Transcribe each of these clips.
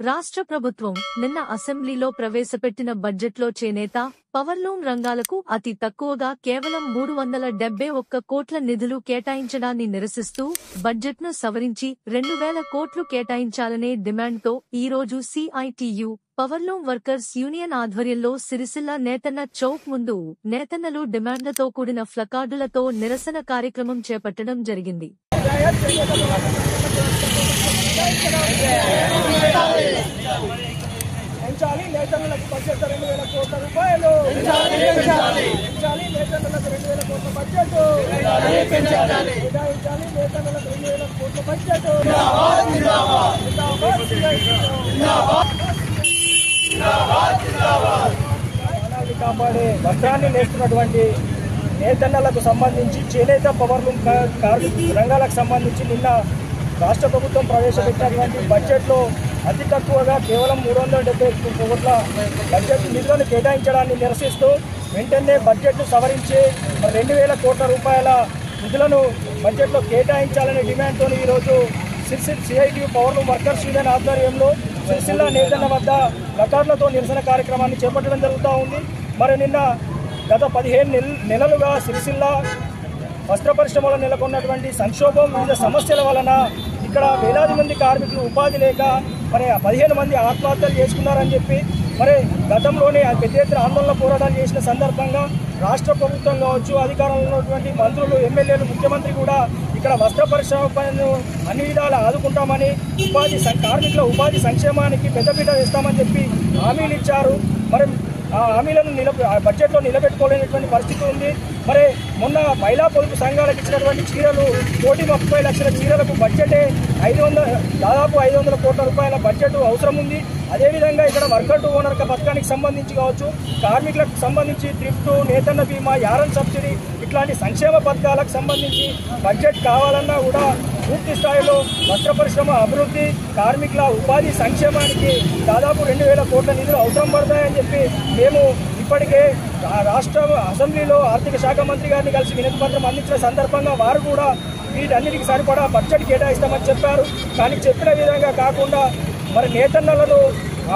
రాష్ట్ర ప్రభుత్వం నిన్న అసెంబ్లీలో ప్రవేశపెట్టిన బడ్జెట్లో చేనేత, పవర్లూమ్ రంగాలకు అతి తక్కువగా కేవలం 371 కోట్ల నిధులు కేటాయించడాన్ని నిరసిస్తూ బడ్జెట్ను సవరించి 2000 కోట్లు కేటాయించాలనే డిమాండ్తో ఈరోజు సిఐటియు పవర్లూమ్ వర్కర్స్ యూనియన్ ఆధ్వర్యంలో సిరిసిల్ల నేతన్న చౌక్ ముందు నేతన్నలు డిమాండ్లతో కూడిన ప్లకార్డులతో నిరసన కార్యక్రమం చేపట్టడం జరిగింది. పెంచాలి నేతన్నలకు బడ్జెట్ 2000 కోట్ల రూపాయలు, పెంచాలి నేతన్నలకు 2000 కోట్ల బడ్జెట్, కేటాయించాలి నేతన్నలకు 2000 కోట్ల బడ్జెట్. కాపాడే వస్త్రాన్ని నేస్తున్నటువంటి నేతన్నలకు సంబంధించి చేనేత పవర్లూమ్ రంగాలకు సంబంధించి నిన్న రాష్ట్ర ప్రభుత్వం ప్రవేశపెట్టినటువంటి బడ్జెట్లో అతి తక్కువగా కేవలం 371 కోట్ల బడ్జెట్ నిధులను కేటాయించడాన్ని నిరసిస్తూ వెంటనే బడ్జెట్ను సవరించి 2000 కోట్ల రూపాయల నిధులను బడ్జెట్లో కేటాయించాలనే డిమాండ్తో ఈరోజు సిఐటియు పవర్లూమ్ వర్కర్స్ యూనియన్ ఆధ్వర్యంలో సిరిసిల్ల నేతన్న వద్ద ప్లకార్డులతో నిరసన కార్యక్రమాన్ని చేపట్టడం జరుగుతూ ఉంది. మరి నిన్న గత 15 నెలలుగా సిరిసిల్ల వస్త్ర పరిశ్రమలో నెలకొన్నటువంటి సంక్షోభం, వివిధ సమస్యల వలన ఇక్కడ వేలాది మంది కార్మికులు ఉపాధి లేక మరి 15 మంది ఆత్మహత్యలు చేసుకున్నారని చెప్పి మరి గతంలోనే పెద్ద ఎత్తున ఆందోళన పోరాటాలు చేసిన సందర్భంగా రాష్ట్ర ప్రభుత్వం కావచ్చు, అధికారంలో ఉన్నటువంటి మంత్రులు, ఎమ్మెల్యేలు, ముఖ్యమంత్రి కూడా ఇక్కడ వస్త్ర పరిశ్రమను అన్ని విధాలు ఆదుకుంటామని, కార్మికుల ఉపాధి సంక్షేమానికి పెద్దపీట వేస్తామని చెప్పి హామీలు ఇచ్చారు. మరి ఆ హామీలను బడ్జెట్లో నిలబెట్టుకోలేనటువంటి పరిస్థితి ఉంది. మరి మొన్న మహిళా పొదుపు సంఘాలకు ఇచ్చినటువంటి చీరలు 1,30 లక్షల చీరలకు బడ్జెటే దాదాపు 500 కోట్ల రూపాయల బడ్జెట్ అవసరం ఉంది. అదేవిధంగా ఇక్కడ వర్కర్ టు ఓనర్ పథకానికి సంబంధించి కావచ్చు, కార్మికులకు సంబంధించి థ్రిఫ్ట్, నేతన్న బీమా, యారన్ సబ్సిడీ ఇట్లాంటి సంక్షేమ పథకాలకు సంబంధించి బడ్జెట్ కావాలన్నా కూడా పూర్తి స్థాయిలో వస్త్ర పరిశ్రమ అభివృద్ధి, కార్మికుల ఉపాధి సంక్షేమానికి దాదాపు 2000 కోట్ల నిధులు అవసరం పడతాయని చెప్పి మేము ఇప్పటికే రాష్ట్ర అసెంబ్లీలో ఆర్థిక శాఖ మంత్రి గారిని కలిసి వినతి పత్రం అందించిన సందర్భంగా వారు కూడా వీటన్నిటికీ సరిపడా బడ్జెట్ కేటాయిస్తామని చెప్పారు. కానీ చెప్పిన విధంగా కాకుండా మరి నేతన్నలను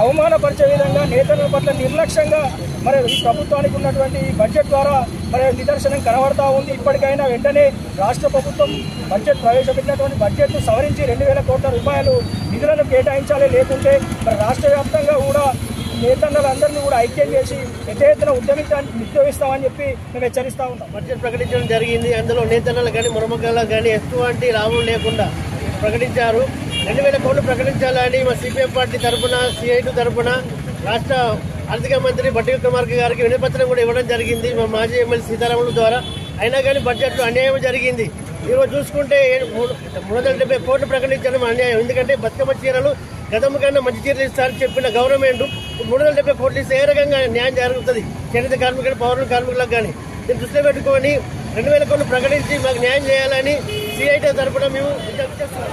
అవమానపరిచే విధంగా, నేతన్నల పట్ల నిర్లక్ష్యంగా మరి ఈ ప్రభుత్వానికి ఉన్నటువంటి బడ్జెట్ ద్వారా మరి నిదర్శనం కనబడతా ఉంది. ఇప్పటికైనా వెంటనే రాష్ట్ర ప్రభుత్వం బడ్జెట్ ప్రవేశపెట్టినటువంటి బడ్జెట్ను సవరించి 2000 కోట్ల రూపాయలు నిధులను కేటాయించాలి. లేకుంటే మరి రాష్ట్ర వ్యాప్తంగా కూడా నేతన్నలందరినీ కూడా ఐక్యం చేసి పెద్ద ఎత్తున ఉద్యమిస్తామని చెప్పి మేము హెచ్చరిస్తా ఉన్నాం. బడ్జెట్ ప్రకటించడం జరిగింది. అందులో నేతన్నలకు కానీ మరొకళ్ళకు కానీ ఎటువంటి లాభం లేకుండా ప్రకటించారు. 2000 కోట్లు ప్రకటించాలని మా సిపిఎం పార్టీ తరఫున, సిఐటి తరఫున రాష్ట్ర ఆర్థిక మంత్రి బట్టి విక్రమార్క గారికి వినపత్రం కూడా ఇవ్వడం జరిగింది మా మాజీ ఎమ్మెల్యే సీతారాముల ద్వారా. అయినా కానీ బడ్జెట్లో అన్యాయం జరిగింది. ఈరోజు చూసుకుంటే 370 కోట్లు ప్రకటించడం అన్యాయం. ఎందుకంటే బతుకమ్మ చీరలు గతం కన్నా మంచి చీరలు ఇస్తారని చెప్పిన గవర్నమెంట్ 370 కోట్లు ఇస్తే ఏ రకంగా న్యాయం జరుగుతుంది చేనేత కార్మికులు, పౌరుల కార్మికులకు కానీ? దీన్ని దృష్టిలో పెట్టుకొని 2000 కోట్లు ప్రకటించి మాకు న్యాయం చేయాలని సిఐటి తరఫున మేము విజ్ఞప్తి చేస్తున్నాం.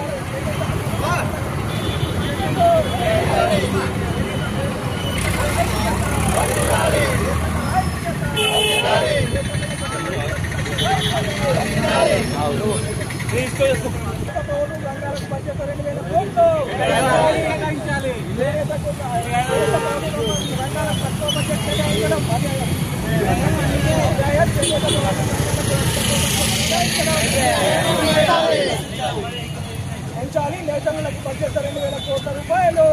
పెంచాలి నేతన్నలకు బడ్జెట్ 2000 కోట్ల రూపాయలు,